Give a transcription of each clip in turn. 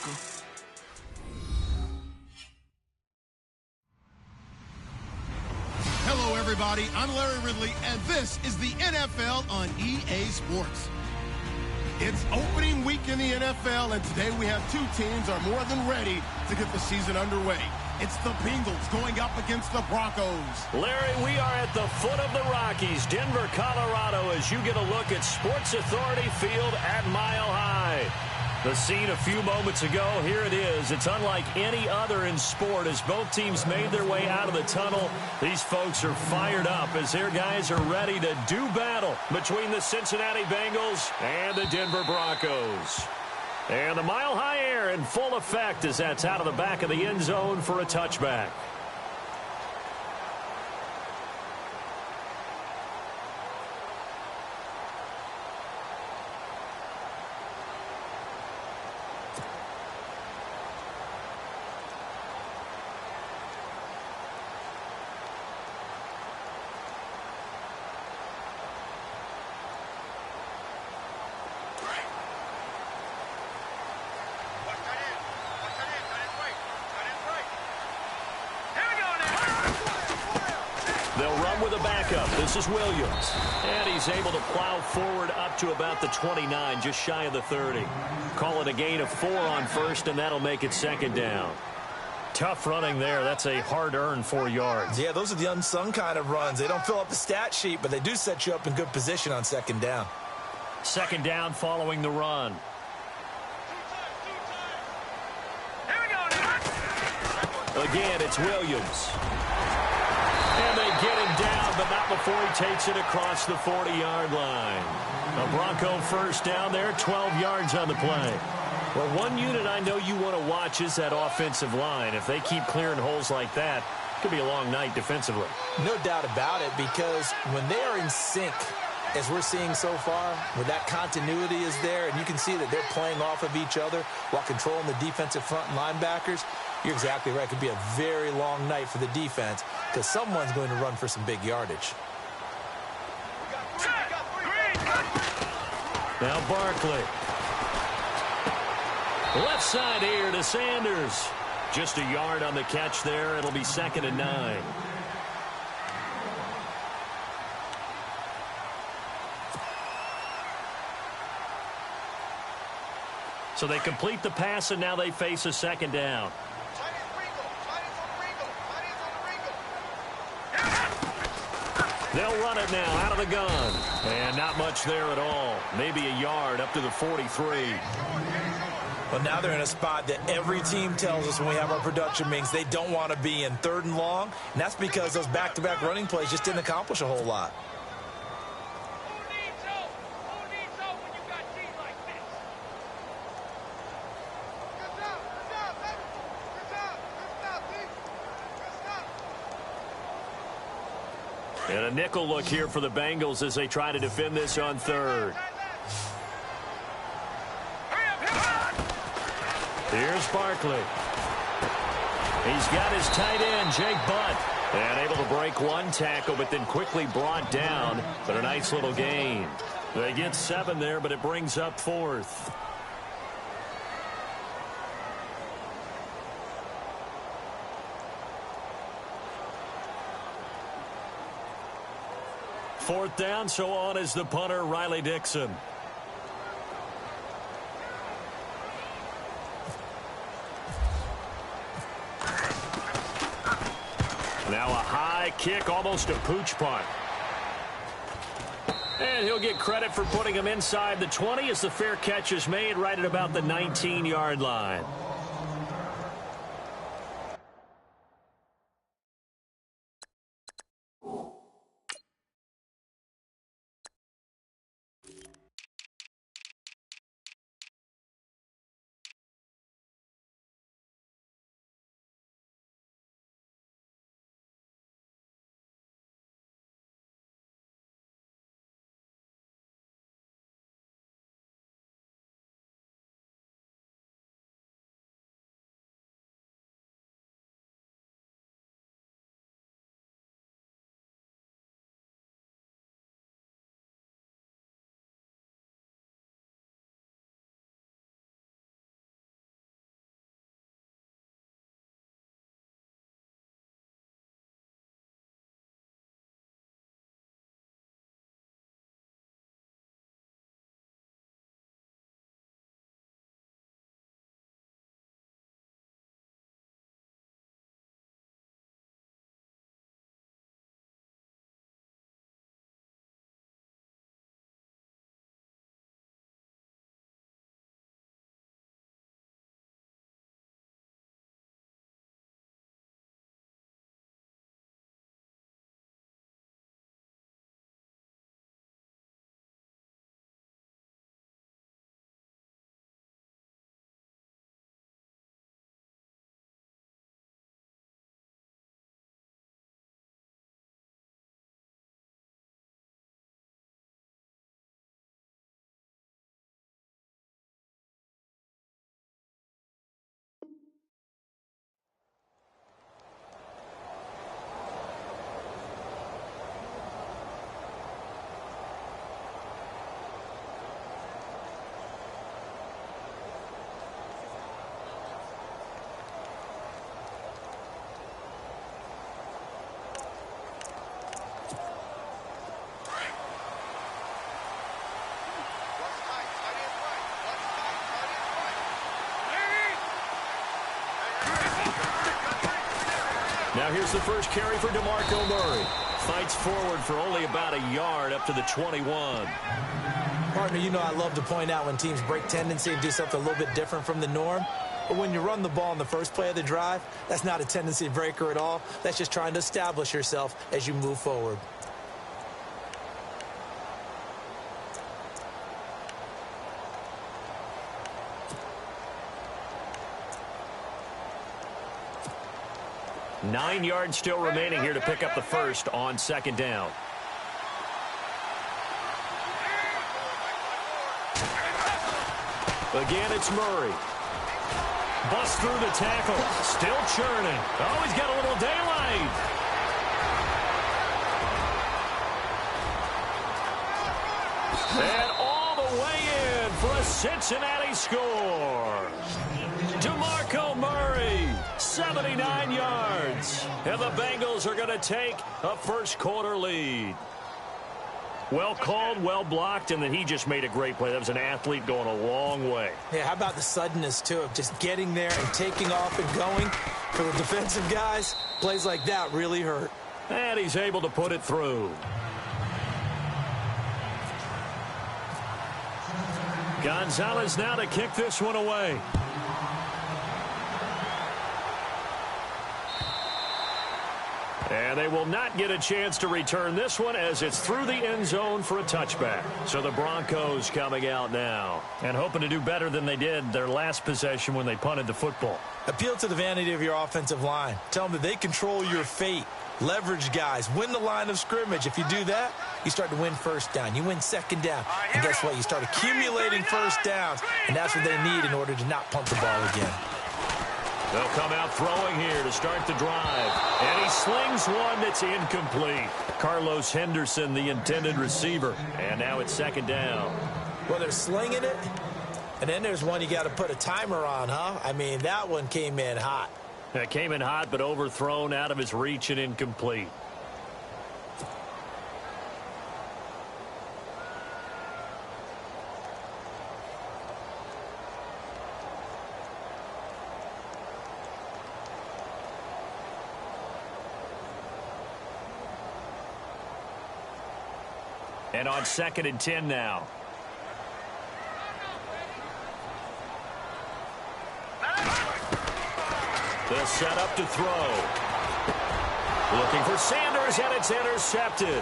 America. Hello, everybody. I'm Larry Ridley, and this is the NFL on EA Sports. It's opening week in the NFL, and today we have two teams are more than ready to get the season underway. It's the Bengals going up against the Broncos. Larry, we are at the foot of the Rockies, Denver, Colorado, as you get a look at Sports Authority Field at Mile High. The scene a few moments ago, here it is. It's unlike any other in sport as both teams made their way out of the tunnel. These folks are fired up as their guys are ready to do battle between the Cincinnati Bengals and the Denver Broncos. And the Mile High air in full effect as that's out of the back of the end zone for a touchback. They'll run with a backup. This is Williams. And he's able to plow forward up to about the 29, just shy of the 30. Call it a gain of 4 on first, and that'll make it second down. Tough running there. That's a hard-earned 4 yards. Yeah, those are the unsung kind of runs. They don't fill up the stat sheet, but they do set you up in good position on second down. Second down following the run. Again, it's Williams. And they get him down, but not before he takes it across the 40-yard line. A Bronco first down there, 12 yards on the play. Well, one unit I know you want to watch is that offensive line. If they keep clearing holes like that, it could be a long night defensively. No doubt about it, because when they are in sync, as we're seeing so far, where that continuity is there, and you can see that they're playing off of each other while controlling the defensive front and linebackers, you're exactly right. It could be a very long night for the defense because someone's going to run for some big yardage. Now Barkley. Left side here to Sanders. Just a yard on the catch there. It'll be second and 9. So they complete the pass, and now they face a second down. They'll run it now out of the gun. And not much there at all. Maybe a yard up to the 43. Well, now they're in a spot that every team tells us when we have our production meetings they don't want to be in, 3rd and long. And that's because those back-to-back running plays just didn't accomplish a whole lot. And a nickel look here for the Bengals as they try to defend this on 3rd. Here's Barkley. He's got his tight end, Jake Butt. And able to break one tackle, but then quickly brought down. But a nice little gain. They get 7 there, but it brings up 4th. Fourth down, so on is the punter, Riley Dixon. Now a high kick, almost a pooch punt. And he'll get credit for putting him inside the 20 as the fair catch is made right at about the 19-yard line. Now here's the first carry for DeMarco Murray. Fights forward for only about a yard up to the 21. Partner, you know I love to point out when teams break tendency and do something a little bit different from the norm. But when you run the ball in the first play of the drive, that's not a tendency breaker at all. That's just trying to establish yourself as you move forward. Nine yards still remaining here to pick up the first on second down. Again, it's Murray. Bust through the tackle. Still churning. Oh, he's got a little daylight. And all the way in for a Cincinnati score. DeMarco Murray, 79 yards. And the Bengals are going to take a first-quarter lead. Well called, well blocked, and then he just made a great play. That was an athlete going a long way. Yeah, how about the suddenness, too, of just getting there and taking off and going? For the defensive guys, plays like that really hurt. And he's able to put it through. Gonzalez now to kick this one away. And they will not get a chance to return this one as it's through the end zone for a touchback. So the Broncos coming out now and hoping to do better than they did their last possession when they punted the football. Appeal to the vanity of your offensive line. Tell them that they control your fate. Leverage guys. Win the line of scrimmage. If you do that, you start to win first down. You win second down. And guess what? You start accumulating first downs. And that's what they need in order to not punt the ball again. They'll come out throwing here to start the drive. And he slings one that's incomplete. Carlos Henderson, the intended receiver. And now it's second down. Well, they're slinging it. And then there's one you got to put a timer on, huh? I mean, that one came in hot. It came in hot, but overthrown, out of his reach and incomplete. And on 2nd and 10 now. The setup to throw. Looking for Sanders, and it's intercepted.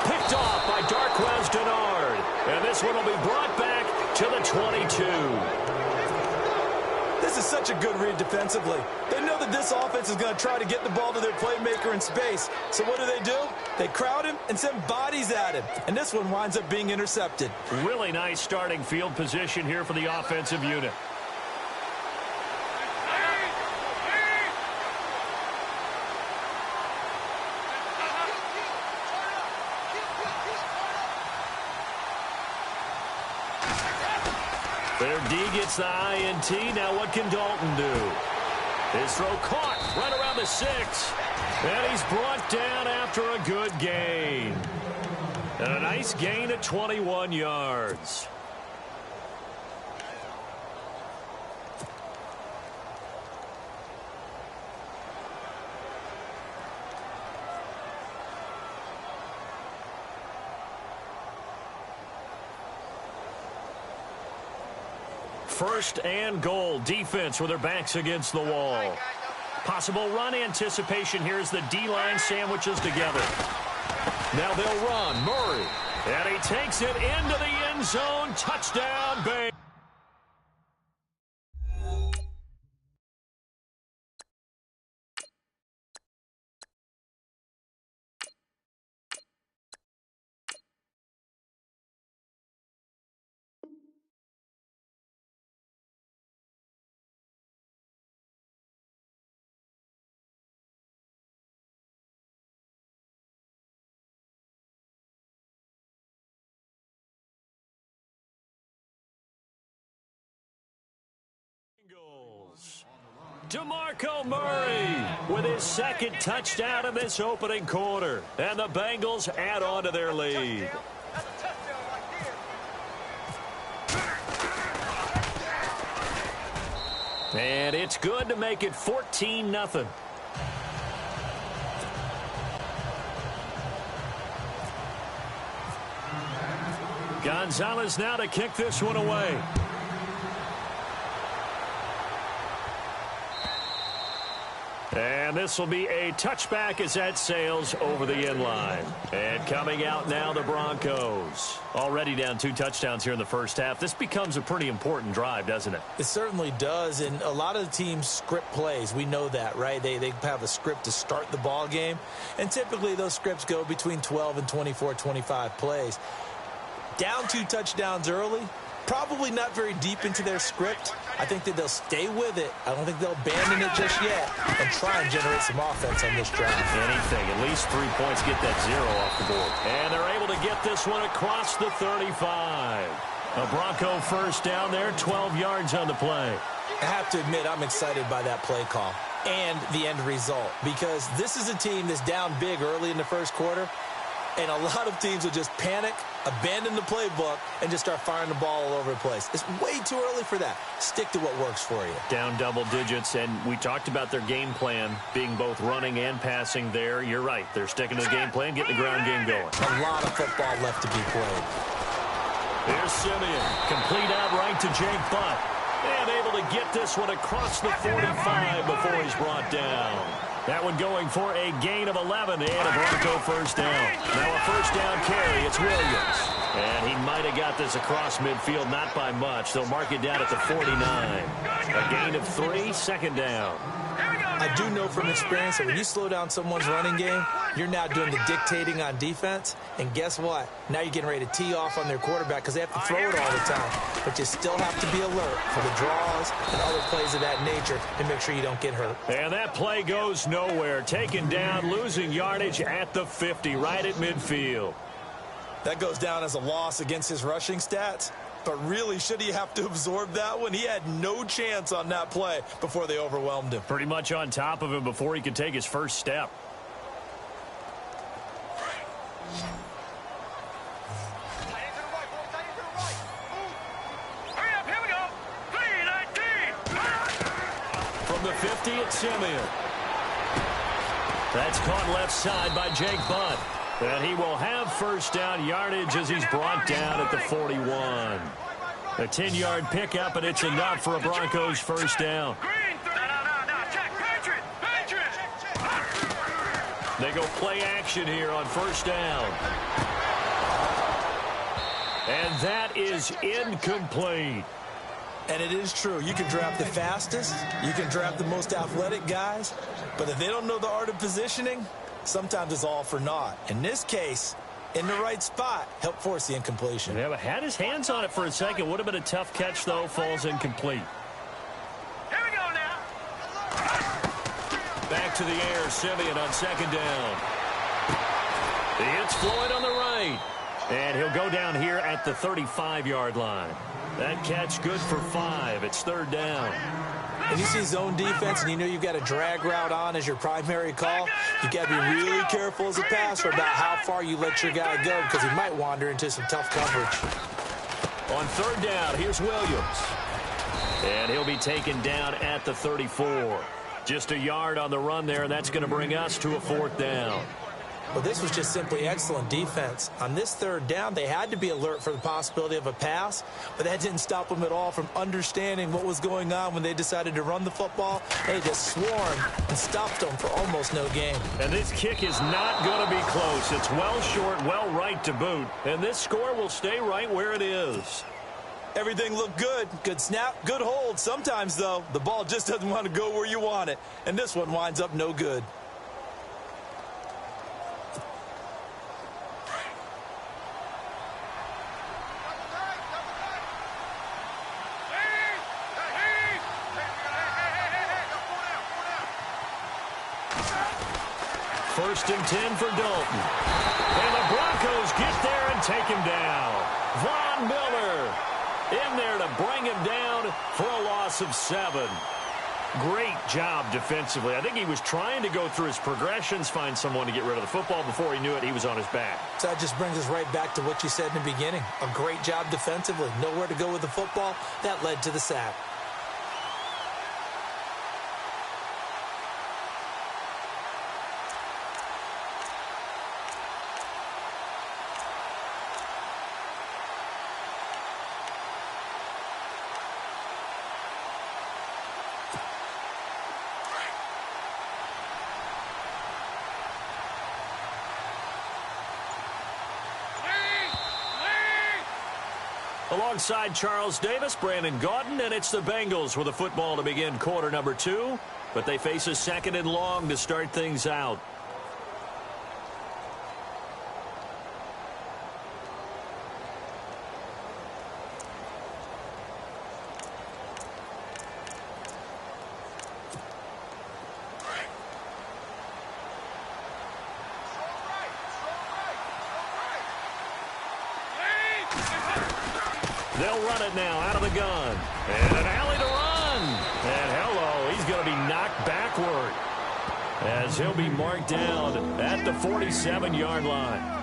Picked off by Darquez Denard. And this one will be brought back to the 22. This is such a good read defensively. They know that this offense is going to try to get the ball to their playmaker in space. So what do? They crowd him and send bodies at him. And this one winds up being intercepted. Really nice starting field position here for the offensive unit. Their D gets the INT. Now what can Dalton do? His throw caught right around the 6. And he's brought down after a good gain. And a nice gain of 21 yards. First and goal. Defense with their backs against the wall. Possible run anticipation here as the D-line sandwiches together. Now they'll run. Murray. And he takes it into the end zone. Touchdown, Bay. DeMarco Murray with his second touchdown in this opening quarter. And the Bengals add on to their lead. And it's good to make it 14-0. Gonzalez now to kick this one away. And this will be a touchback as that sails over the end line. And coming out now, the Broncos. Already down 2 touchdowns here in the first half. This becomes a pretty important drive, doesn't it? It certainly does, and a lot of the teams script plays. We know that, right? They have a script to start the ball game, and typically those scripts go between 12 and 24, 25 plays. Down 2 touchdowns early, probably not very deep into their script. I think that they'll stay with it. I don't think they'll abandon it just yet and try and generate some offense on this drive. Anything. At least 3 points, get that 0 off the board. And they're able to get this one across the 35. A Bronco first down there, 12 yards on the play. I have to admit, I'm excited by that play call and the end result, because this is a team that's down big early in the first quarter, and a lot of teams will just panic, abandon the playbook, and just start firing the ball all over the place. It's way too early for that. Stick to what works for you. Down double digits, and we talked about their game plan being both running and passing there. You're right. They're sticking to the game plan, getting the ground game going. A lot of football left to be played. Here's Simeon. Complete out right to Jake Butt. And able to get this one across the 45 before he's brought down. That one going for a gain of 11 and a Bronco first down. Now a first down carry. It's Williams. And he might have got this across midfield, not by much. They'll mark it down at the 49. A gain of 3, second down. I do know from experience that when you slow down someone's running game, you're now doing the dictating on defense. And guess what? Now you're getting ready to tee off on their quarterback because they have to throw it all the time. But you still have to be alert for the draws and other plays of that nature to make sure you don't get hurt. And that play goes nowhere. Taken down, losing yardage at the 50, right at midfield. That goes down as a loss against his rushing stats. But really, should he have to absorb that one? He had no chance on that play before they overwhelmed him. Pretty much on top of him before he could take his first step. From the 50, it's Simeon. That's caught left side by Jake Butt. And he will have first down yardage as he's brought down at the 41. A 10-yard pickup, and it's enough for a Broncos first down. They go play action here on first down. And that is incomplete. And it is true. You can draft the fastest. You can draft the most athletic guys. But if they don't know the art of positioning, sometimes it's all for naught. In this case, in the right spot, helped force the incompletion. Yeah, but had his hands on it for a second. Would have been a tough catch, though. Falls incomplete. Here we go now. Back to the air, Simeon on second down. He hits Floyd on the right. And he'll go down here at the 35-yard line. That catch good for 5. It's third down. When you see zone defense and you know you've got a drag route on as your primary call, you've got to be really careful as a passer about how far you let your guy go because he might wander into some tough coverage. On third down, here's Williams. And he'll be taken down at the 34. Just a yard on the run there, and that's going to bring us to a fourth down. Well, this was just simply excellent defense. On this third down, they had to be alert for the possibility of a pass, but that didn't stop them at all from understanding what was going on when they decided to run the football. They just swarmed and stopped them for almost no gain. And this kick is not going to be close. It's well short, well right to boot. And this score will stay right where it is. Everything looked good. Good snap, good hold. Sometimes, though, the ball just doesn't want to go where you want it. And this one winds up no good. First and 10 for Dalton. And the Broncos get there and take him down. Von Miller in there to bring him down for a loss of 7. Great job defensively. I think he was trying to go through his progressions, find someone to get rid of the football. Before he knew it, he was on his back. So that just brings us right back to what you said in the beginning. A great job defensively. Nowhere to go with the football. That led to the sack. Alongside Charles Davis, Brandon Gaudin, and it's the Bengals with the football to begin quarter number 2. But they face a 2nd and long to start things out. They'll run it now out of the gun. And an alley to run. And hello, he's going to be knocked backward as he'll be marked down at the 47-yard line.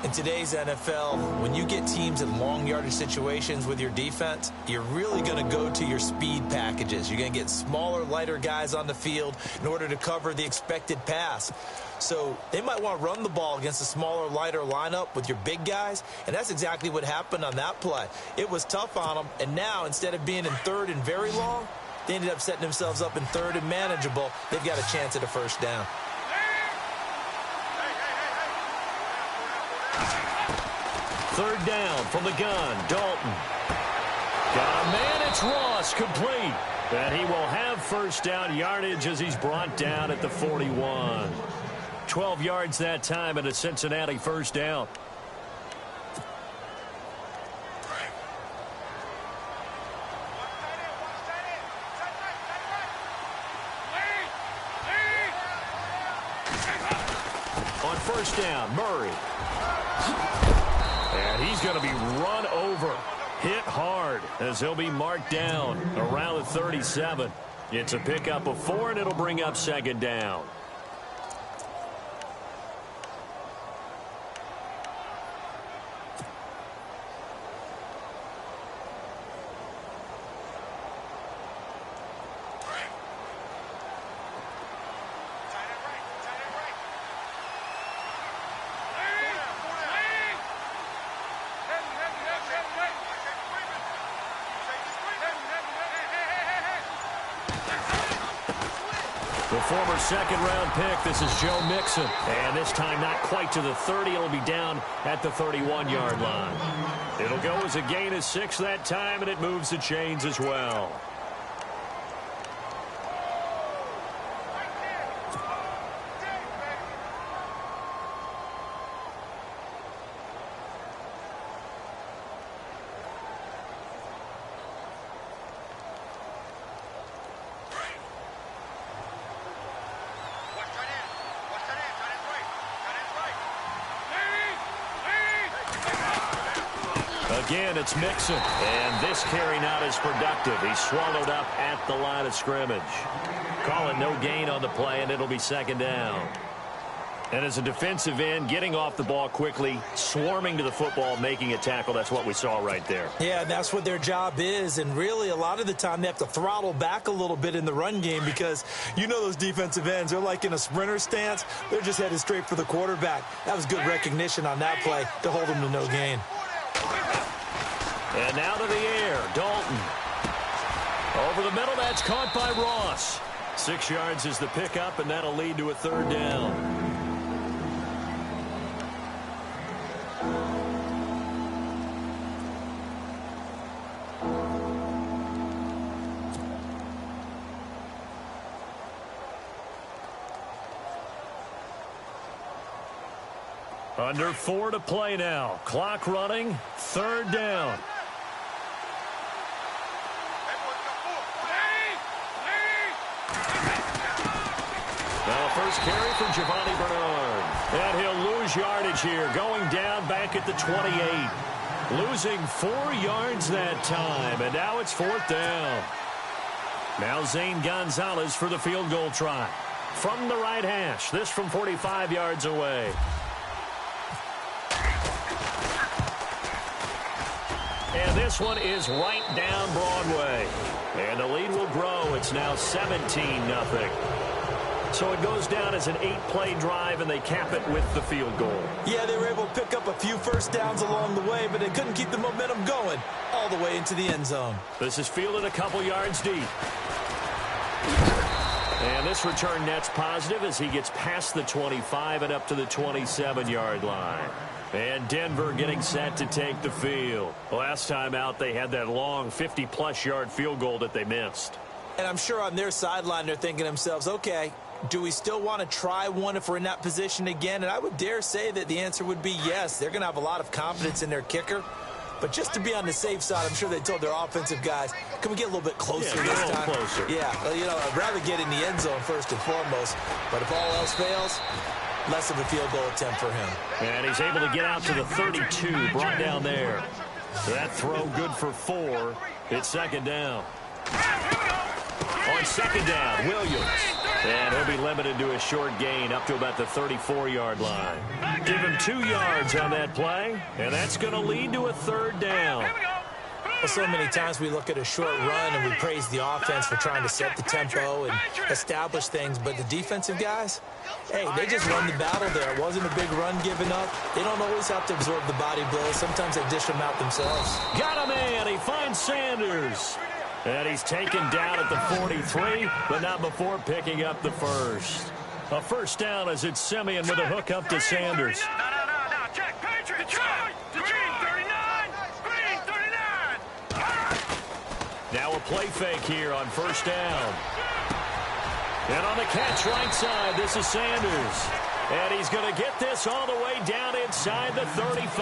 In today's NFL, when you get teams in long yardage situations with your defense, you're really going to go to your speed packages. You're going to get smaller, lighter guys on the field in order to cover the expected pass. So they might want to run the ball against a smaller, lighter lineup with your big guys, and that's exactly what happened on that play. It was tough on them, and now instead of being in 3rd and very long, they ended up setting themselves up in 3rd and manageable. They've got a chance at a first down. Third down from the gun, Dalton. Got a man, it's Ross, complete. And he will have first down yardage as he's brought down at the 41. 12 yards that time and a Cincinnati first down. On first down, Murray. And he's going to be run over, hit hard, as he'll be marked down around the 37. It's a pickup of 4, and it'll bring up 2nd down. The former 2nd-round pick, this is Joe Mixon. And this time not quite to the 30. It'll be down at the 31-yard line. It'll go as a gain of 6 that time, and it moves the chains as well. Again, it's Mixon. And this carry not as productive. He's swallowed up at the line of scrimmage. Call it no gain on the play, and it'll be 2nd down. And as a defensive end, getting off the ball quickly, swarming to the football, making a tackle, that's what we saw right there. Yeah, and that's what their job is. And really, a lot of the time, they have to throttle back a little bit in the run game because you know those defensive ends, they're like in a sprinter stance. They're just headed straight for the quarterback. That was good recognition on that play to hold him to no gain. And now to the air, Dalton. Over the middle, that's caught by Ross. 6 yards is the pickup, and that'll lead to a 3rd down. Under 4 to play now. Clock running, 3rd down. Now first carry for Giovanni Bernard. And he'll lose yardage here, going down back at the 28. Losing 4 yards that time, and now it's 4th down. Now Zane Gonzalez for the field goal try. From the right hash, this from 45 yards away. And this one is right down Broadway. And the lead will grow. It's now 17-0. So it goes down as an 8-play drive, and they cap it with the field goal. Yeah, they were able to pick up a few first downs along the way, but they couldn't keep the momentum going all the way into the end zone. This is fielded a couple yards deep. And this return net's positive as he gets past the 25 and up to the 27-yard line. And Denver getting set to take the field. Last time out, they had that long 50-plus yard field goal that they missed. And I'm sure on their sideline, they're thinking to themselves, okay, do we still want to try one if we're in that position again? And I would dare say that the answer would be yes. They're going to have a lot of confidence in their kicker. But just to be on the safe side, I'm sure they told their offensive guys, can we get a little bit closer this time? Closer. Yeah, well, you know, I'd rather get in the end zone first and foremost. But if all else fails, less of a field goal attempt for him. And he's able to get out to the 32, brought down there. That throw good for 4. It's second down. On second down, Williams. And he'll be limited to a short gain up to about the 34-yard line. Give him 2 yards on that play, and that's going to lead to a third down. Well, so many times we look at a short run and we praise the offense for trying to set the tempo and establish things, but the defensive guys, hey, they just won the battle there. It wasn't a big run given up. They don't always have to absorb the body blows. Sometimes they dish them out themselves. Got a man. He finds Sanders. And he's taken down at the 43, but not before picking up the first. A first down as it's Simeon with a hook up to Sanders. No. Check. Patriots. Green 39. Green 39. Now a play fake here on first down. And on the catch right side, this is Sanders. And he's going to get this all the way down inside the 35.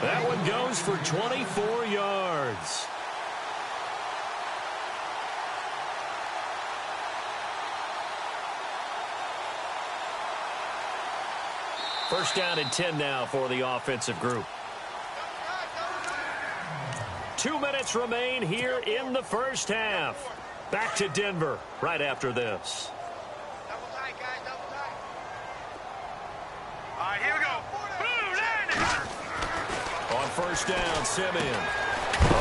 That one goes for 24 yards. First down and 10 now for the offensive group. 2 minutes remain here in the first half. Back to Denver right after this. Double tight, guys. Double tight. All right, here we go. Boom, landing. On first down, Simeon.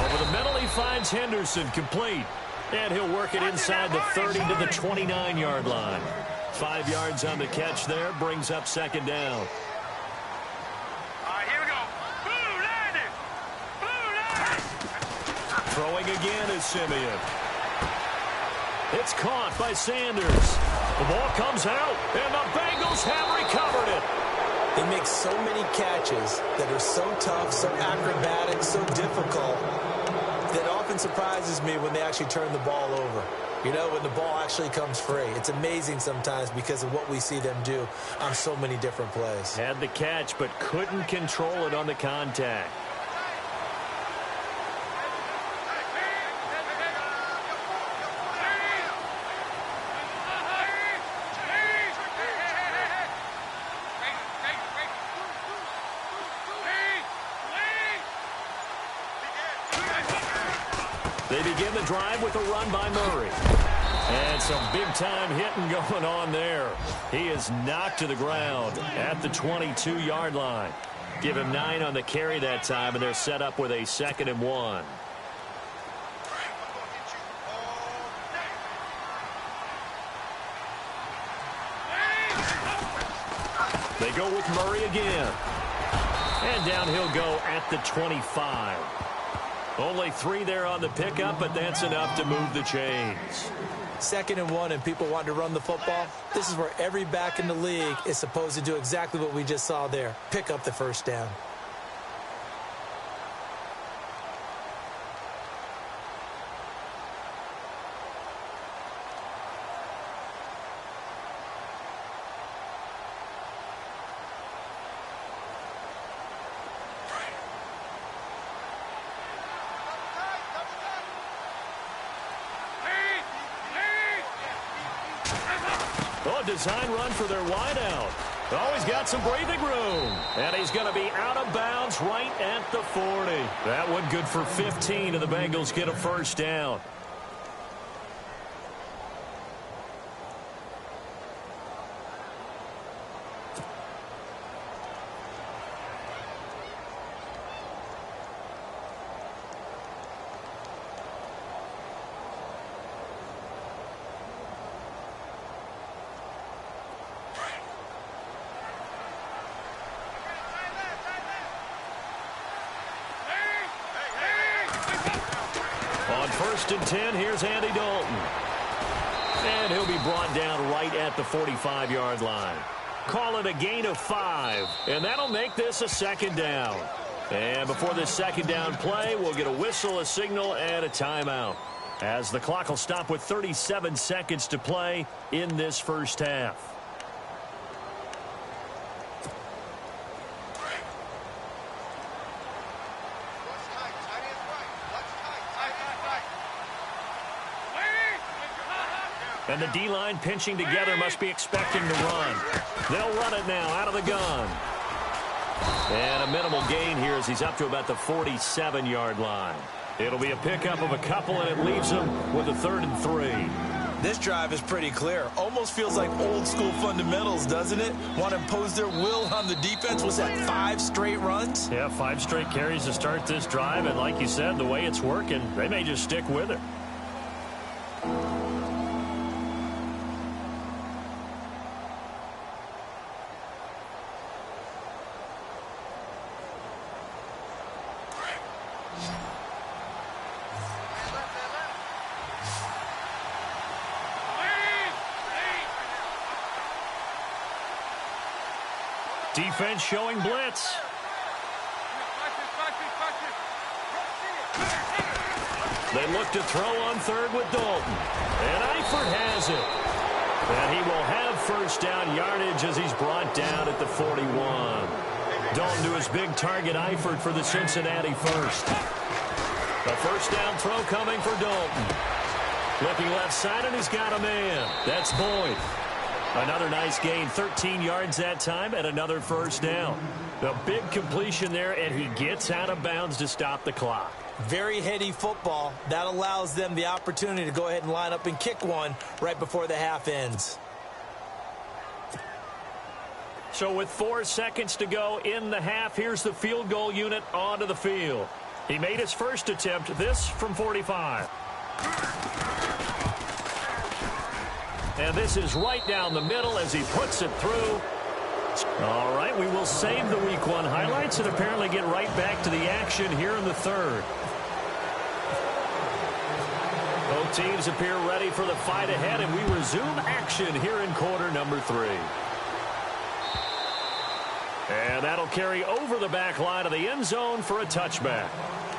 Over the middle, he finds Henderson complete. And he'll work it inside the 30 to the 29-yard line. 5 yards on the catch there, brings up second down. All right, here we go. Boom, landing. Boom, landing. Throwing again is Simeon. It's caught by Sanders. The ball comes out, and the Bengals have recovered it. They make so many catches that are so tough, so acrobatic, so difficult, that often surprises me when they actually turn the ball over. You know, when the ball actually comes free. It's amazing sometimes because of what we see them do on so many different plays. Had the catch, but couldn't control it on the contact. They begin the drive with a run by Murray. And some big-time hitting going on there. He is knocked to the ground at the 22-yard line. Give him 9 on the carry that time, and they're set up with a 2nd and 1. They go with Murray again. And down he'll go at the 25. Only 3 there on the pickup, but that's enough to move the chains. 2nd and 1 and people want to run the football. This is where every back in the league is supposed to do exactly what we just saw there. Pick up the first down. Design run for their wideout. Oh, he's got some breathing room. And he's going to be out of bounds right at the 40. That one good for 15, and the Bengals get a first down. On 1st and 10, here's Andy Dalton. And he'll be brought down right at the 45-yard line. Call it a gain of 5, and that'll make this a second down. And before this second down play, we'll get a whistle, a signal, and a timeout, as the clock will stop with 37 seconds to play in this first half. And the D-line pinching together, must be expecting to run. They'll run it now out of the gun. And a minimal gain here as he's up to about the 47-yard line. It'll be a pickup of a couple, and it leaves him with a 3rd and 3. This drive is pretty clear. Almost feels like old school fundamentals, doesn't it? Want to impose their will on the defense. Was that 5 straight runs? Yeah, 5 straight carries to start this drive. And like you said, the way it's working, they may just stick with it. Defense showing blitz. They look to throw on 3rd with Dalton. And Eifert has it. And he will have first down yardage as he's brought down at the 41. Dalton to his big target, Eifert, for the Cincinnati first. The first down throw coming for Dalton. Looking left side, and he's got a man. That's Boyd. Another nice gain, 13 yards that time, and another first down. A big completion there, and he gets out of bounds to stop the clock. Very heady football. That allows them the opportunity to go ahead and line up and kick one right before the half ends. So with 4 seconds to go in the half, here's the field goal unit onto the field. He made his first attempt, this from 45. And this is right down the middle as he puts it through. All right, we will save the Week 1 highlights and apparently get right back to the action here in the 3rd. Both teams appear ready for the fight ahead, and we resume action here in quarter number 3. And that'll carry over the back line of the end zone for a touchback.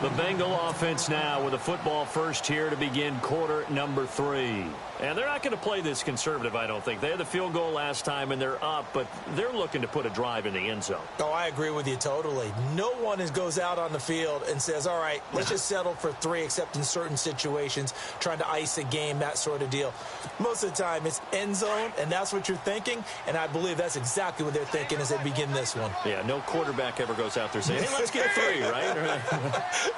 The Bengal offense now with a football first here to begin quarter number 3. And they're not going to play this conservative, I don't think. They had the field goal last time, and they're up, but they're looking to put a drive in the end zone. Oh, I agree with you totally. No one goes out on the field and says, all right, let's just settle for 3, except in certain situations, trying to ice a game, that sort of deal. Most of the time, it's end zone, and that's what you're thinking, and I believe that's exactly what they're thinking as they begin this one. Yeah, no quarterback ever goes out there saying, hey, let's get 3, right?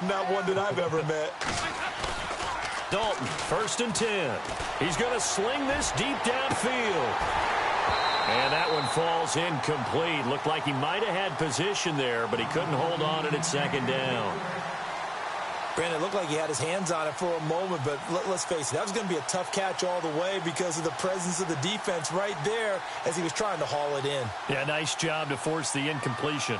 Not one that I've ever met. Dalton, 1st and 10. He's going to sling this deep downfield. And that one falls incomplete. Looked like he might have had position there, but he couldn't hold on it at 2nd down. Brandon, it looked like he had his hands on it for a moment, but let's face it, that was going to be a tough catch all the way because of the presence of the defense right there as he was trying to haul it in. Yeah, nice job to force the incompletion.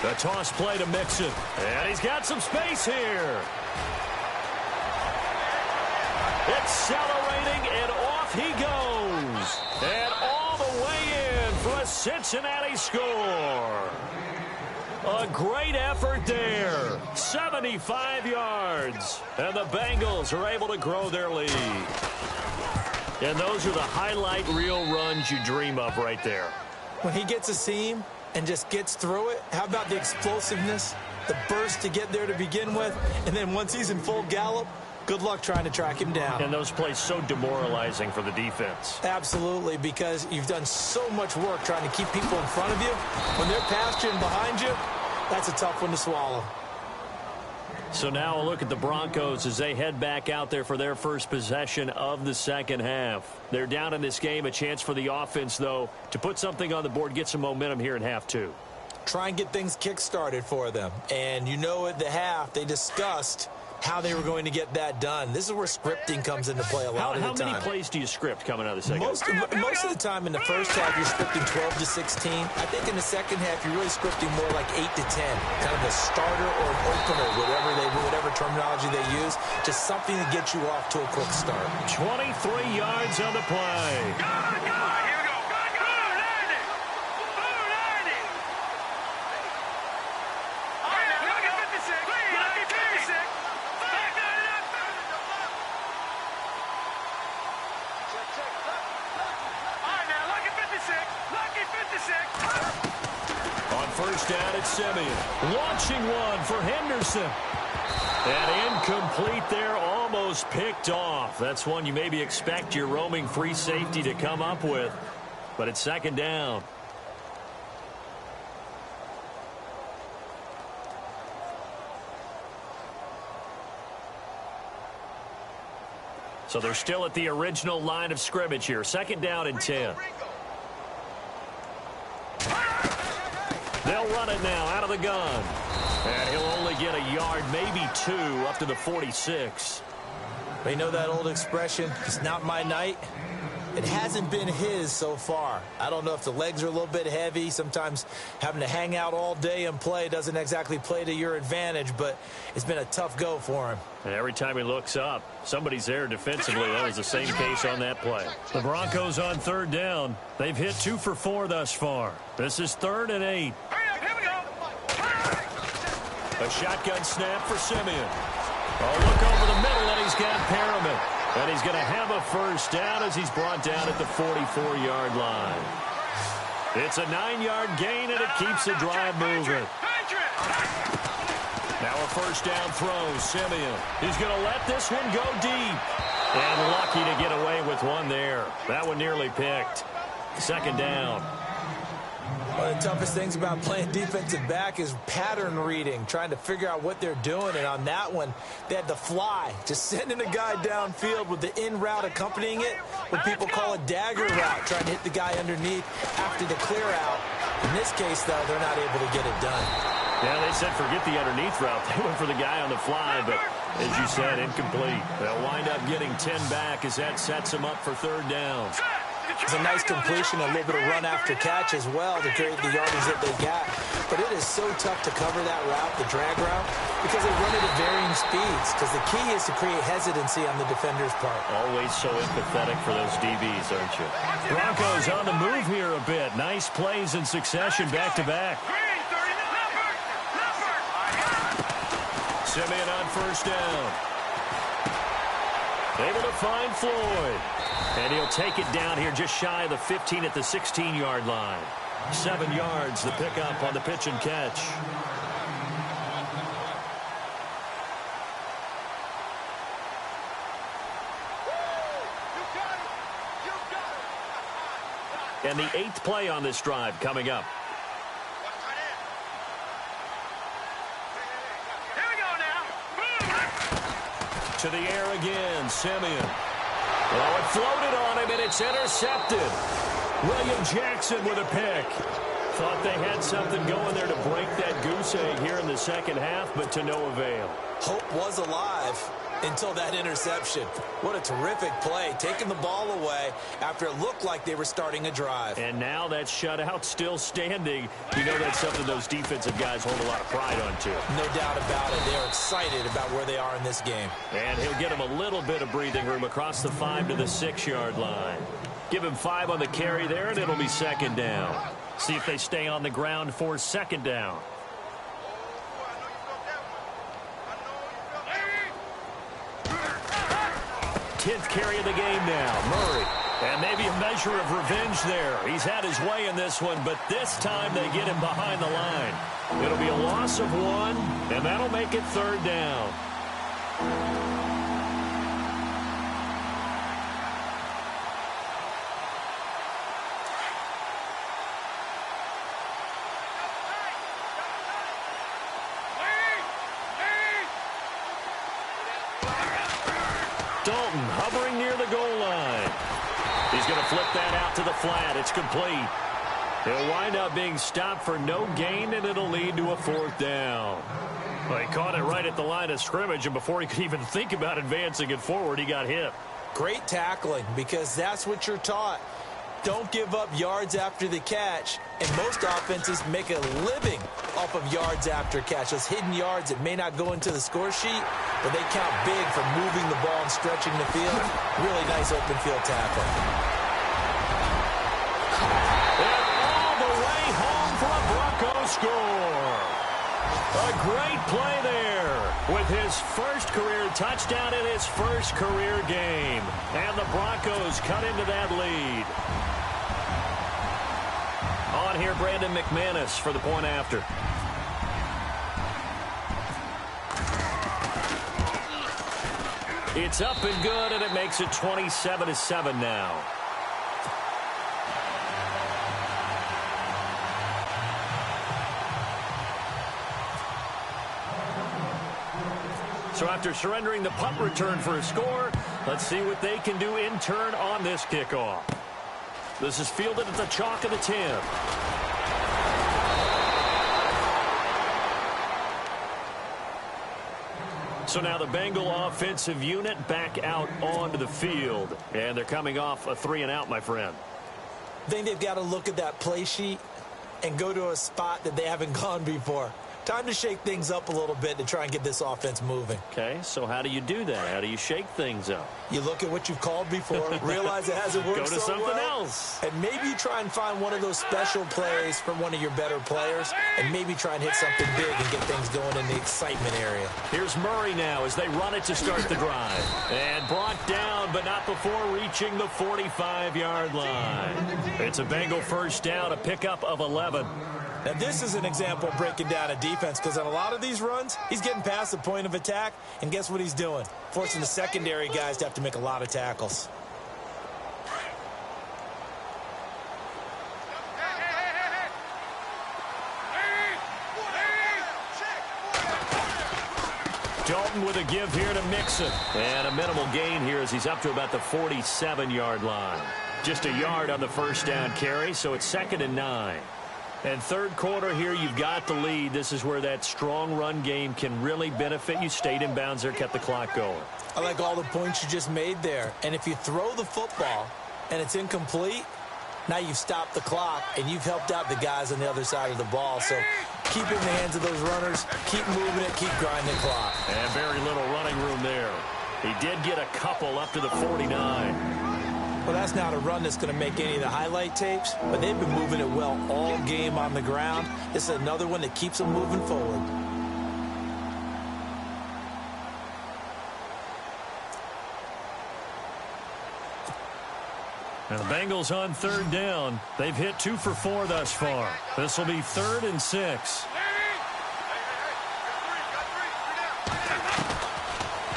The toss play to Mixon. And he's got some space here. Accelerating, and off he goes. And all the way in for a Cincinnati score. A great effort there. 75 yards. And the Bengals are able to grow their lead. And those are the highlight reel runs you dream of right there. When he gets a seam and just gets through it, how about the explosiveness, the burst to get there to begin with, and then once he's in full gallop, good luck trying to track him down. And those plays so demoralizing for the defense. Absolutely, because you've done so much work trying to keep people in front of you. When they're past you and behind you, that's a tough one to swallow. So now a look at the Broncos as they head back out there for their first possession of the second half. They're down in this game. A chance for the offense, though, to put something on the board, get some momentum here in half 2. Try and get things kick-started for them. And you know at the half they discussed how they were going to get that done. This is where scripting comes into play a lot of the time. How many plays do you script coming out of the second? Most of the time in the first half, you're scripting 12 to 16. I think in the second half, you're really scripting more like 8 to 10, kind of a starter or an opener, whatever terminology they use, just something to get you off to a quick start. 23 yards on the play. On first down, it's Simeon. Launching one for Henderson. And incomplete there, almost picked off. That's one you maybe expect your roaming free safety to come up with. But it's second down. So they're still at the original line of scrimmage here. Second down and 10. They'll run it now out of the gun. And he'll only get a yard, maybe 2, up to the 46. They know that old expression, it's not my night. It hasn't been his so far. I don't know if the legs are a little bit heavy. Sometimes having to hang out all day and play doesn't exactly play to your advantage, but it's been a tough go for him. And every time he looks up, somebody's there defensively. That was the same case on that play. The Broncos on third down. They've hit 2 for 4 thus far. This is 3rd and 8. A shotgun snap for Simeon. Oh, look over the middle, and he's got Perriman. And he's going to have a first down as he's brought down at the 44-yard line. It's a 9-yard gain, and it keeps the drive moving. Now a first down throw, Simeon. He's going to let this one go deep. And lucky to get away with one there. That one nearly picked. Second down. One of the toughest things about playing defensive back is pattern reading, trying to figure out what they're doing. And on that one, they had to fly, just sending a guy downfield with the in route accompanying it, what people call a dagger route, trying to hit the guy underneath after the clear out. In this case, though, they're not able to get it done. Yeah, they said forget the underneath route. They went for the guy on the fly, but as you said, incomplete. They'll wind up getting 10 back as that sets them up for third down. It's a nice completion, a little bit of run after catch as well to create the yardage that they got. But it is so tough to cover that route, the drag route, because they run it at varying speeds. Because the key is to create hesitancy on the defender's part. Always so empathetic for those DBs, aren't you? Broncos on the move here a bit. Nice plays in succession back-to-back. Simeon on first down. Able to find Floyd. And he'll take it down here just shy of the 15 at the 16-yard line. 7 yards, the pickup on the pitch and catch. And the 8th play on this drive coming up. Here we go now. To the air again, Simeon. Oh, it floated on him, and it's intercepted. William Jackson with a pick. Thought they had something going there to break that goose egg here in the second half, but to no avail. Hope was alive until that interception. What a terrific play, taking the ball away after it looked like they were starting a drive. And now that shutout still standing. You know that's something those defensive guys hold a lot of pride on, too. No doubt about it. They're excited about where they are in this game. And he'll get him a little bit of breathing room across the 5 to the 6-yard line. Give him 5 on the carry there, and it'll be second down. See if they stay on the ground for second down. 10th carry of the game now. Murray. And maybe a measure of revenge there. He's had his way in this one, but this time they get him behind the line. It'll be a loss of 1, and that'll make it third down. Dalton hovering near the goal line. He's going to flip that out to the flat. It's complete. He'll wind up being stopped for no gain, and it'll lead to a 4th down. Well, he caught it right at the line of scrimmage, and before he could even think about advancing it forward, he got hit. Great tackling, because that's what you're taught. Don't give up yards after the catch, and most offenses make a living off of yards after catch. Those hidden yards that may not go into the score sheet, but they count big for moving the ball and stretching the field. Really nice open field tackle. And all the way home for a Broncos score. A great play there with his first career touchdown in his first career game. And the Broncos cut into that lead. On here, Brandon McManus for the point after. It's up and good, and it makes it 27-7 now. So after surrendering the punt return for a score, let's see what they can do in turn on this kickoff. This is fielded at the chalk of the 10. So now the Bengal offensive unit back out onto the field. And they're coming off a 3-and-out, my friend. I think they've got to look at that play sheet and go to a spot that they haven't gone before. Time to shake things up a little bit to try and get this offense moving. Okay, so how do you do that? How do you shake things up? You look at what you've called before, realize it hasn't worked Go to so something well, else. and maybe try and find one of those special plays from one of your better players, and maybe try and hit something big and get things going in the excitement area. Here's Murray now as they run it to start the drive. And brought down, but not before reaching the 45-yard line. It's a Bengal first down, a pickup of 11. Now, this is an example of breaking down a defense, because on a lot of these runs, he's getting past the point of attack, and guess what he's doing? Forcing the secondary guys to have to make a lot of tackles. Dalton with a give here to Mixon. And a minimal gain here as he's up to about the 47-yard line. Just a yard on the first down carry, so it's 2nd and 9. And third quarter here, you've got the lead. This is where that strong run game can really benefit you. Stayed in bounds there, kept the clock going. I like all the points you just made there. And if you throw the football and it's incomplete, now you've stopped the clock and you've helped out the guys on the other side of the ball. So keep it in the hands of those runners, keep moving it, keep grinding the clock. And very little running room there. He did get a couple up to the 49. Well, that's not a run that's going to make any of the highlight tapes, but they've been moving it well all game on the ground. This is another one that keeps them moving forward. And the Bengals on third down. They've hit 2 for 4 thus far. This will be 3rd and 6.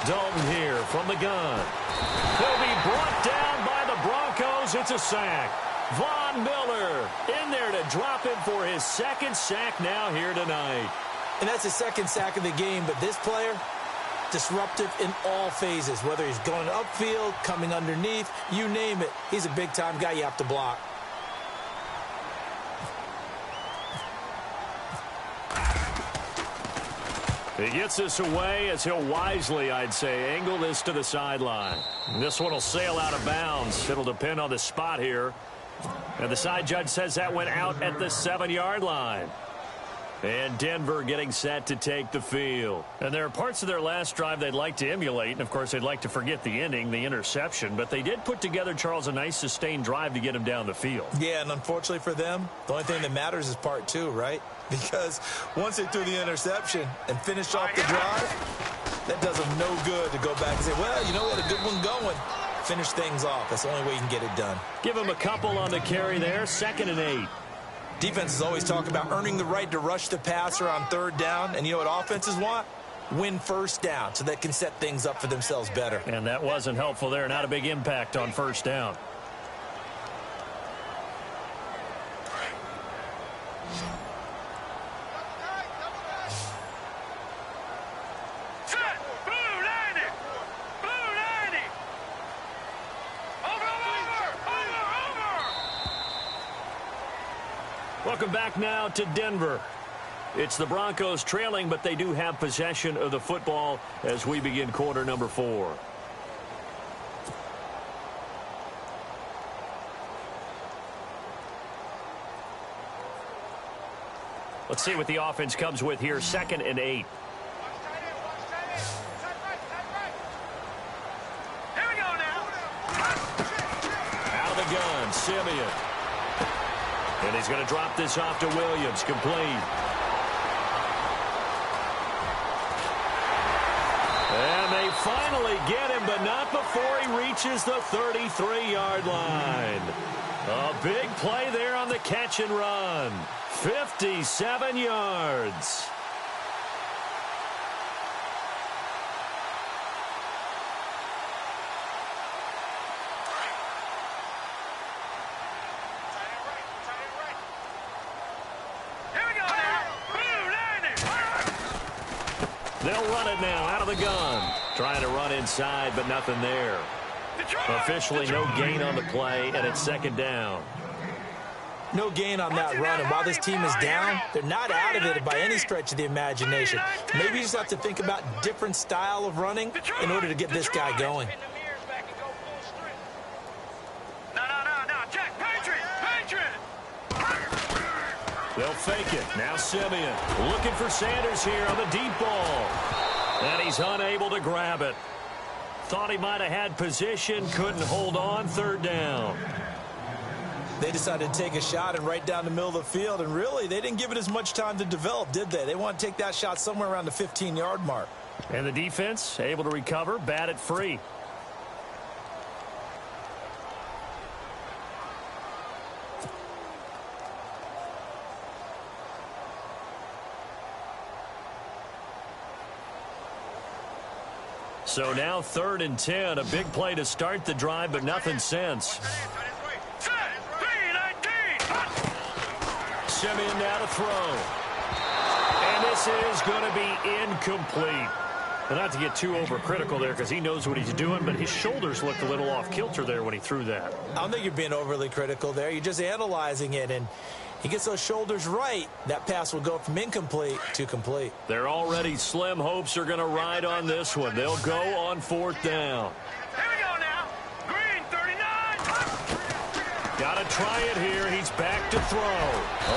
Dalton here from the gun. He'll be brought down by the Broncos. It's a sack. Von Miller in there to drop him for his 2nd sack now here tonight. And that's his 2nd sack of the game, but this player, disruptive in all phases, whether he's going upfield, coming underneath, you name it. He's a big-time guy you have to block. He gets this away as he'll wisely, I'd say, angle this to the sideline. This one will sail out of bounds. It'll depend on the spot here. And the side judge says that went out at the 7-yard line. And Denver getting set to take the field. And there are parts of their last drive they'd like to emulate. And, of course, they'd like to forget the ending, the interception. But they did put together, Charles, a nice sustained drive to get him down the field. Yeah, and unfortunately for them, the only thing that matters is part 2, right? Because once they threw the interception and finished off the drive, that does them no good to go back and say, well, you know, we had a good one going. Finish things off. That's the only way you can get it done. Give him a couple on the carry there. 2nd and 8. Defenses always talk about earning the right to rush the passer on 3rd down. And you know what offenses want? Win first down so they can set things up for themselves better. And that wasn't helpful there. Not a big impact on first down. Over! Welcome back now to Denver. It's the Broncos trailing, but they do have possession of the football as we begin quarter number 4. Let's see what the offense comes with here. 2nd and 8. Here we go now. Out of the gun, Simeon. And he's going to drop this off to Williams. Complete. And they finally get him, but not before he reaches the 33-yard line. A big play there on the catch and run. 57 yards. Here we go now. Blue 90. They'll run it now out of the gun. Trying to run inside, but nothing there. Officially no gain on the play, and it's 2nd down. No gain on that run, and while this team is down, they're not out of it by any stretch of the imagination. Maybe you just have to think about different style of running in order to get this guy going. No, Jack, Patriot. They'll fake it. Now Simeon looking for Sanders here on the deep ball. And he's unable to grab it. Thought he might have had position, couldn't hold on. 3rd down. They decided to take a shot and right down the middle of the field, and really, they didn't give it as much time to develop, did they? They want to take that shot somewhere around the 15-yard mark. And the defense able to recover, bat it free. So now 3rd and 10, a big play to start the drive, but nothing since. Simeon now to throw. And this is going to be incomplete. And not to get too overcritical there because he knows what he's doing, but his shoulders looked a little off kilter there when he threw that. I don't think you're being overly critical there. You're just analyzing it, and he gets those shoulders right. That pass will go from incomplete to complete. Their already slim hopes are going to ride on this one. They'll go on 4th down. Here we go now. Green 39. Got to try it here. He's back to throw.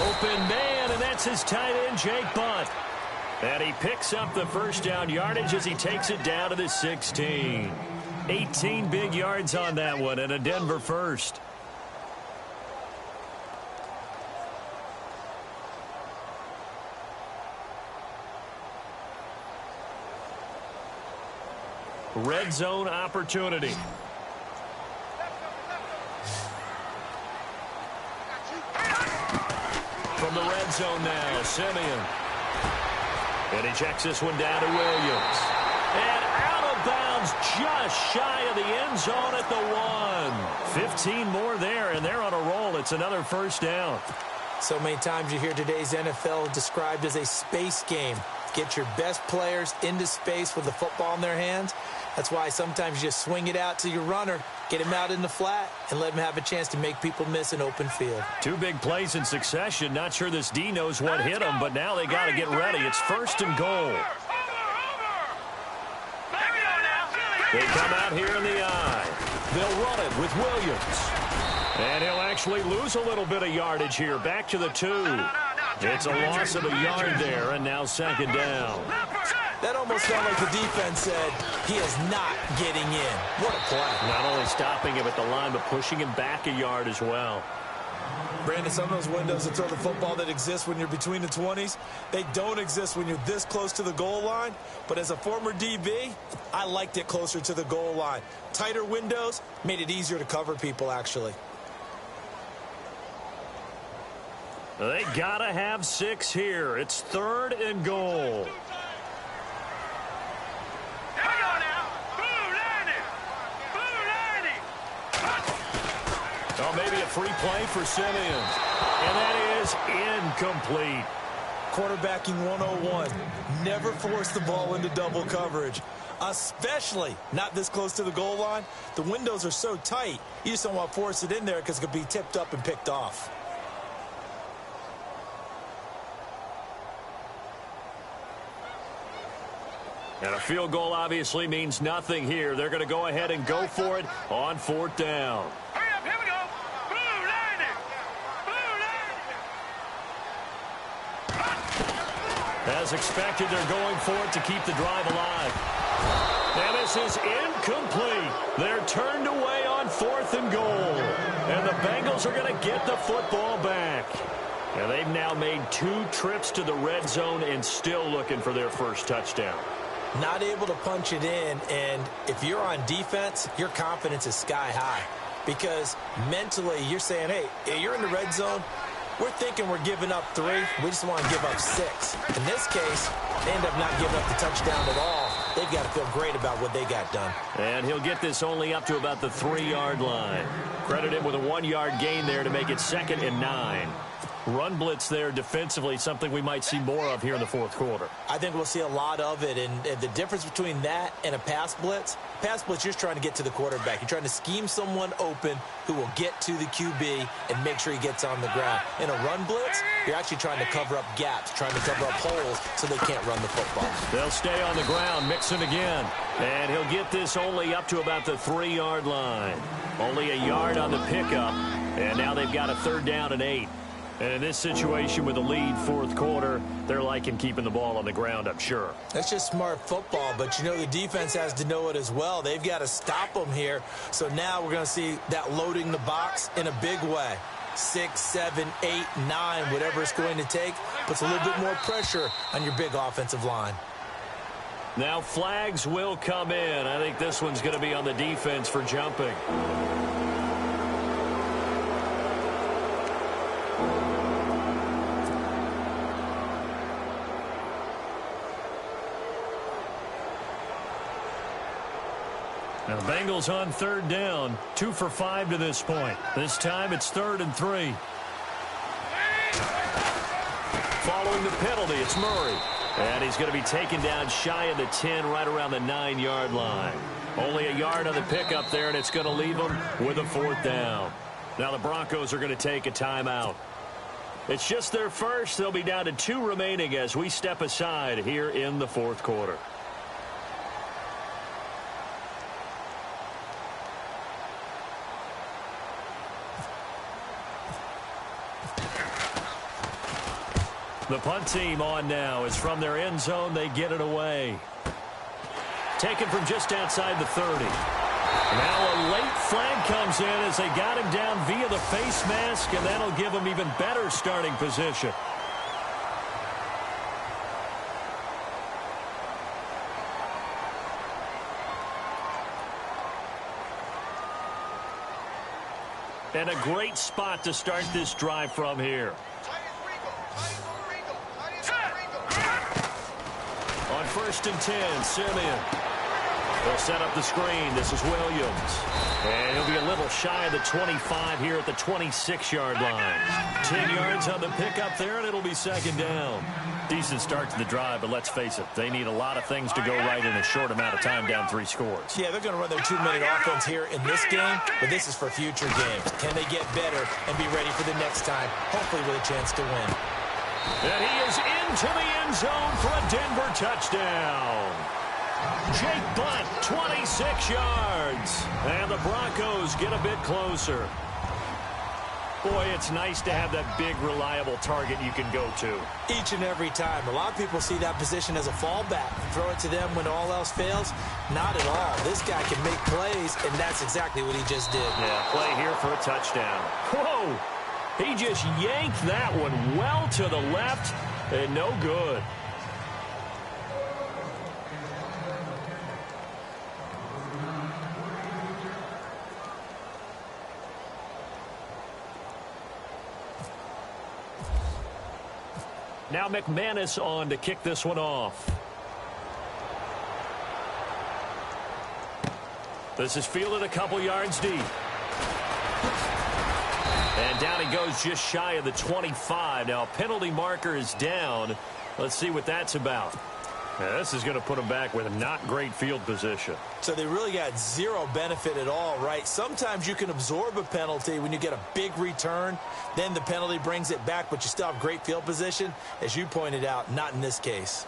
Open man, and that's his tight end, Jake Butt. And he picks up the 1st down yardage as he takes it down to the 16. 18 big yards on that one, and a Denver first. Red zone opportunity. From the red zone now, Simeon. And he checks this one down to Williams. And out of bounds just shy of the end zone at the 1. 15 more there, and they're on a roll. It's another 1st down. So many times you hear today's NFL described as a space game. Get your best players into space with the football in their hands. That's why sometimes you just swing it out to your runner, get him out in the flat, and let him have a chance to make people miss an open field. 2 big plays in succession. Not sure this D knows what hit him, but now they got to get ready. It's 1st and goal. They come out here in the eye. They'll run it with Williams. And he'll actually lose a little bit of yardage here. Back to the 2. It's a loss of a yard there, and now 2nd down. That almost felt like the defense said, he is not getting in. What a play. Not only stopping him at the line, but pushing him back a yard as well. Brandon, some of those windows to throw the football that exist when you're between the 20s, they don't exist when you're this close to the goal line. But as a former DB, I liked it closer to the goal line. Tighter windows made it easier to cover people, actually. They gotta have 6 here. It's 3rd and goal. Here we go now. Blue 90. Oh, maybe a free play for Simeon. And that is incomplete. Quarterbacking 101. Never force the ball into double coverage, especially not this close to the goal line. The windows are so tight, you just don't want to force it in there because it could be tipped up and picked off. And a field goal obviously means nothing here. They're going to go ahead and go for it on 4th down. Hurry up, here we go. Blue line it. As expected, they're going for it to keep the drive alive. And this is incomplete. They're turned away on 4th and goal. And the Bengals are going to get the football back. And they've now made 2 trips to the red zone and still looking for their first touchdown. Not able to punch it in, and if you're on defense, your confidence is sky high. Because mentally, you're saying, hey, you're in the red zone. We're thinking we're giving up 3. We just want to give up 6. In this case, they end up not giving up the touchdown at all. They've got to feel great about what they got done. And he'll get this only up to about the 3-yard line. Credit him with a 1-yard gain there to make it 2nd and 9. Run blitz there defensively, something we might see more of here in the 4th quarter. I think we'll see a lot of it, and the difference between that and a pass blitz, you're just trying to get to the quarterback. You're trying to scheme someone open who will get to the QB and make sure he gets on the ground. In a run blitz, you're actually trying to cover up gaps, trying to cover up holes so they can't run the football. They'll stay on the ground, Mixon again. And he'll get this only up to about the 3-yard line. Only a yard on the pickup, and now they've got a 3rd down and 8. And in this situation with the lead 4th quarter, they're liking keeping the ball on the ground, I'm sure. That's just smart football, but you know the defense has to know it as well. They've got to stop them here. So now we're going to see that loading the box in a big way. 6, 7, 8, 9, whatever it's going to take, puts a little bit more pressure on your big offensive line. Now flags will come in. I think this one's going to be on the defense for jumping. Now the Bengals on 3rd down, 2 for 5 to this point. This time it's 3rd and 3. Following the penalty, it's Murray. And he's going to be taken down shy of the 10, right around the 9-yard line. Only a yard on the pickup there, and it's going to leave them with a 4th down. Now the Broncos are going to take a timeout. It's just their first. They'll be down to 2 remaining as we step aside here in the 4th quarter. The punt team on now is from their end zone. They get it away. Taken from just outside the 30. Now a late flag comes in as they got him down via the face mask, and that'll give him even better starting position. And a great spot to start this drive from here. On 1st and 10, Simeon. They'll set up the screen. This is Williams. And he'll be a little shy of the 25 here at the 26-yard line. 10 yards on the pickup there, and it'll be 2nd down. Decent start to the drive, but let's face it, they need a lot of things to go right in a short amount of time, down 3 scores. Yeah, they're going to run their 2-minute offense here in this game, but this is for future games. Can they get better and be ready for the next time, hopefully with a chance to win? And he is into the end zone for a Denver touchdown. Jake Butt, 26 yards. And the Broncos get a bit closer. Boy, it's nice to have that big, reliable target you can go to. Each and every time. A lot of people see that position as a fallback. Throw it to them when all else fails. Not at all. This guy can make plays, and that's exactly what he just did. Yeah, play here for a touchdown. Whoa! He just yanked that one well to the left, and no good. Now McManus on to kick this one off. This is fielded a couple yards deep. And down he goes just shy of the 25. Now a penalty marker is down. Let's see what that's about. Now, this is going to put him back with a not great field position. So they really got zero benefit at all, right? Sometimes you can absorb a penalty when you get a big return. Then the penalty brings it back, but you still have great field position. As you pointed out, not in this case.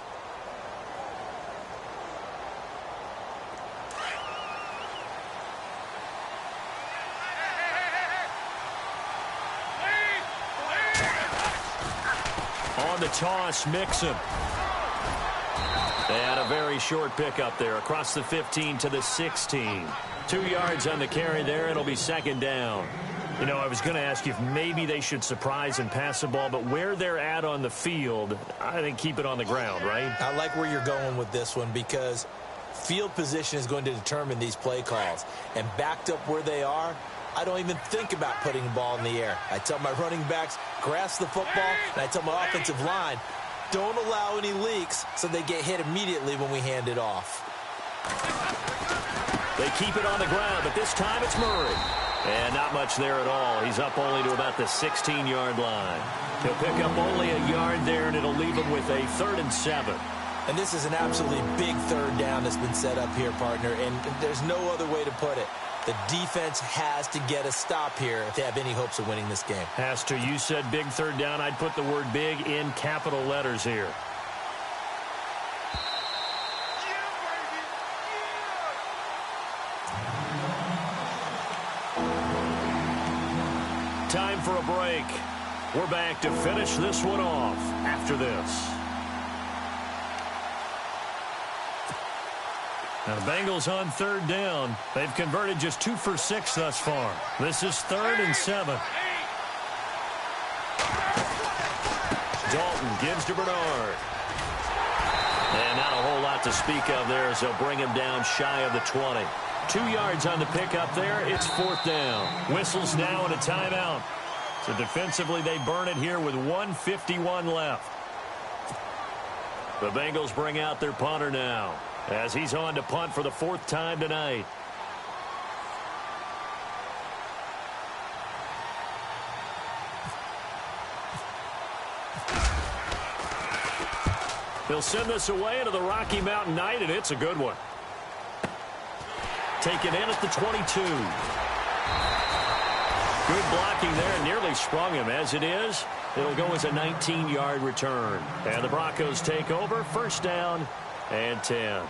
on the toss, Mixon. And a very short pickup there across the 15 to the 16. 2 yards on the carry there. It'll be second down. You know, I was going to ask you if maybe they should surprise and pass the ball, but where they're at on the field, I think keep it on the ground, right? I like where you're going with this one because field position is going to determine these play calls. And backed up where they are, I don't even think about putting the ball in the air. I tell my running backs, grasp the football, and I tell my offensive line, don't allow any leaks so they get hit immediately when we hand it off. They keep it on the ground, but this time it's Murray. And not much there at all. He's up only to about the 16-yard line. He'll pick up only a yard there, and it'll leave him with a 3rd and 7. And this is an absolutely big third down that's been set up here, partner, and there's no other way to put it. The defense has to get a stop here if they have any hopes of winning this game. Has to. You said big third down. I'd put the word big in capital letters here. Time for a break. We're back to finish this one off after this. Now the Bengals on third down. They've converted just 2 for 6 thus far. This is 3rd and 7. Dalton gives to Bernard. And not a whole lot to speak of there as they'll bring him down shy of the 20. 2 yards on the pickup there. It's 4th down. Whistles now and a timeout. So defensively they burn it here with 1:51 left. The Bengals bring out their punter now, as he's on to punt for the 4th time tonight. He'll send this away into the Rocky Mountain Night, and it's a good one. Taken in at the 22. Good blocking there, nearly sprung him. As it is, it'll go as a 19-yard return. And the Broncos take over, 1st down and 10.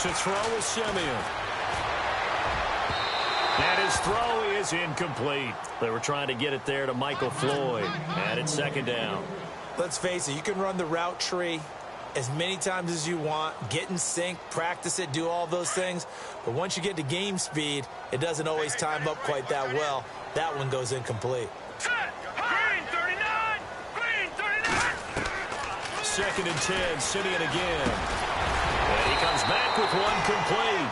To throw is Simeon. And his throw is incomplete. They were trying to get it there to Michael Floyd. And it's 2nd down. Let's face it, you can run the route tree as many times as you want, get in sync, practice it, do all those things. But once you get to game speed, it doesn't always time up quite that well. That one goes incomplete. Green 39! Green 39! 2nd and 10, Simeon again. And he comes back with one complete.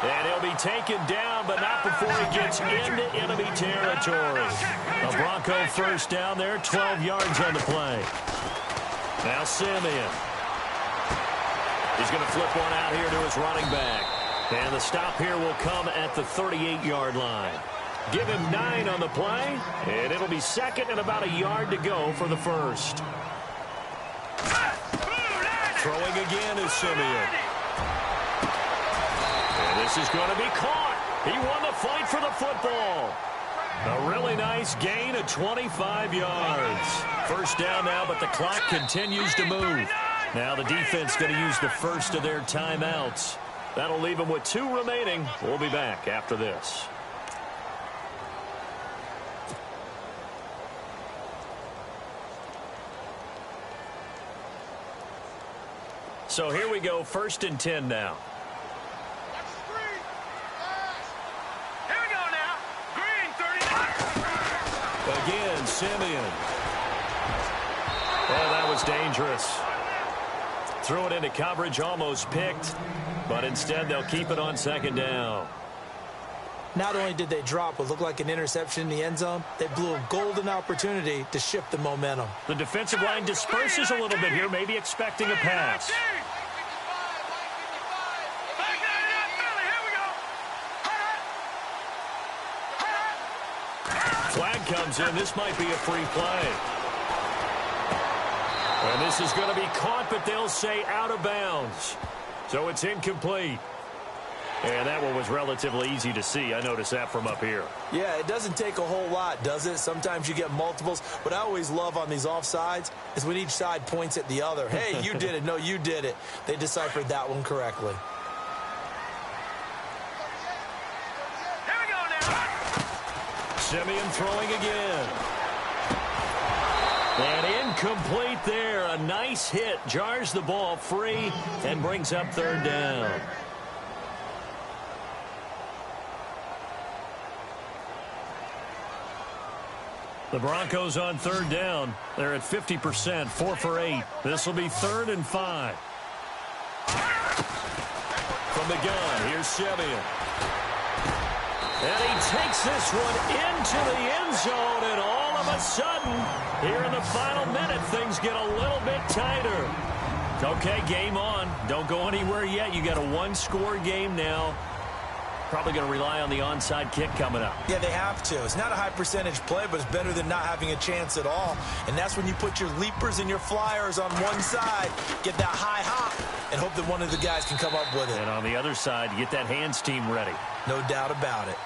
And he'll be taken down, but not before he gets into enemy territory. A Bronco 1st down there, 12 yards on the play. Now Simeon. He's going to flip one out here to his running back. And the stop here will come at the 38-yard line. Give him 9 on the play, and it'll be 2nd and about a yard to go for the 1st. Throwing again is Simeon. And this is going to be caught. He won the fight for the football. A really nice gain of 25 yards. 1st down now, but the clock continues to move. Now the defense going to use the first of their timeouts. That'll leave them with 2 remaining. We'll be back after this. So here we go, 1st and 10 now. Here we go now. Green 39. Again, Simeon. Oh, that was dangerous. Threw it into coverage, almost picked, but instead they'll keep it on 2nd down. Not only did they drop what looked like an interception in the end zone, they blew a golden opportunity to shift the momentum. The defensive line disperses a little bit here, maybe expecting a pass. Flag comes in. This might be a free play. And this is going to be caught, but they'll say out of bounds. So it's incomplete. And that one was relatively easy to see. I noticed that from up here. Yeah, it doesn't take a whole lot, does it? Sometimes you get multiples. What I always love on these offsides is when each side points at the other. Hey, you did it. No, you did it. They deciphered that one correctly. Here we go now. Simeon throwing again. And incomplete there. A nice hit. Jars the ball free and brings up third down. The Broncos on third down. They're at 50%, 4 for 8. This will be 3rd and 5. From the gun, here's Simeon. And he takes this one into the end zone, and all of a sudden, here in the final minute, things get a little bit tighter. Okay, game on. Don't go anywhere yet. You got a one-score game now. Probably going to rely on the onside kick coming up. Yeah, they have to. It's not a high percentage play, but it's better than not having a chance at all. And that's when you put your leapers and your flyers on one side, get that high hop, and hope that one of the guys can come up with it. And on the other side, you get that hands team ready. No doubt about it.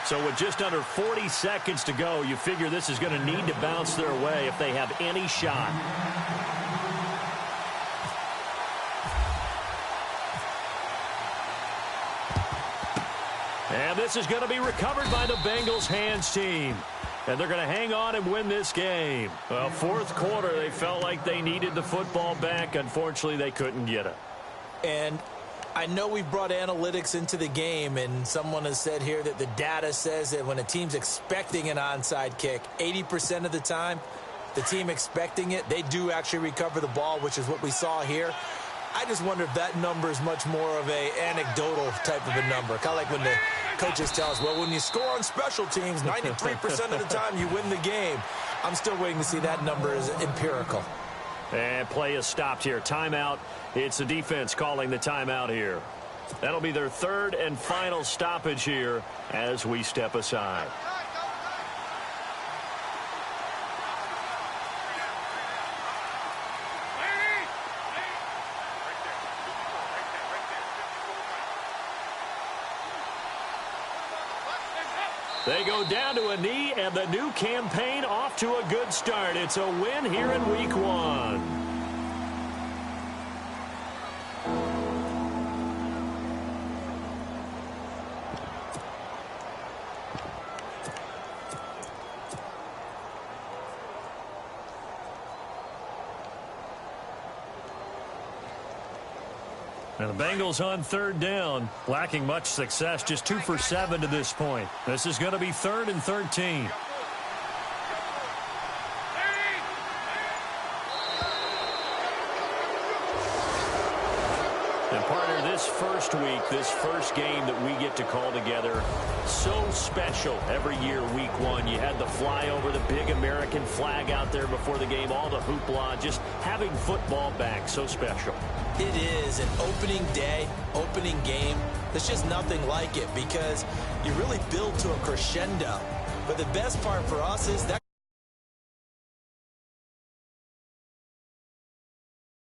So with just under 40 seconds to go, you figure this is going to need to bounce their way if they have any shot. And this is going to be recovered by the Bengals hands team. And they're going to hang on and win this game. Well, fourth quarter, they felt like they needed the football back. Unfortunately, they couldn't get it. And I know we've brought analytics into the game, and someone has said here that the data says that when a team's expecting an onside kick, 80% of the time, the team expecting it, they do actually recover the ball, which is what we saw here. I just wonder if that number is much more of a anecdotal type of a number. Kind of like when the coaches tell us, well, when you score on special teams, 93% of the time you win the game. I'm still waiting to see that number is empirical. And play is stopped here. Timeout. It's the defense calling the timeout here. That'll be their third and final stoppage here as we step aside. They go down to a knee, and the new campaign off to a good start. It's a win here in week 1. And the Bengals on third down, lacking much success, just 2 for 7 to this point. This is going to be 3rd and 13. And partner, this first week, this first game that we get to call together, so special every year, week 1. You had the flyover, the big American flag out there before the game, all the hoopla, just having football back, so special. It is an opening day, opening game. There's just nothing like it because you really build to a crescendo. But the best part for us is that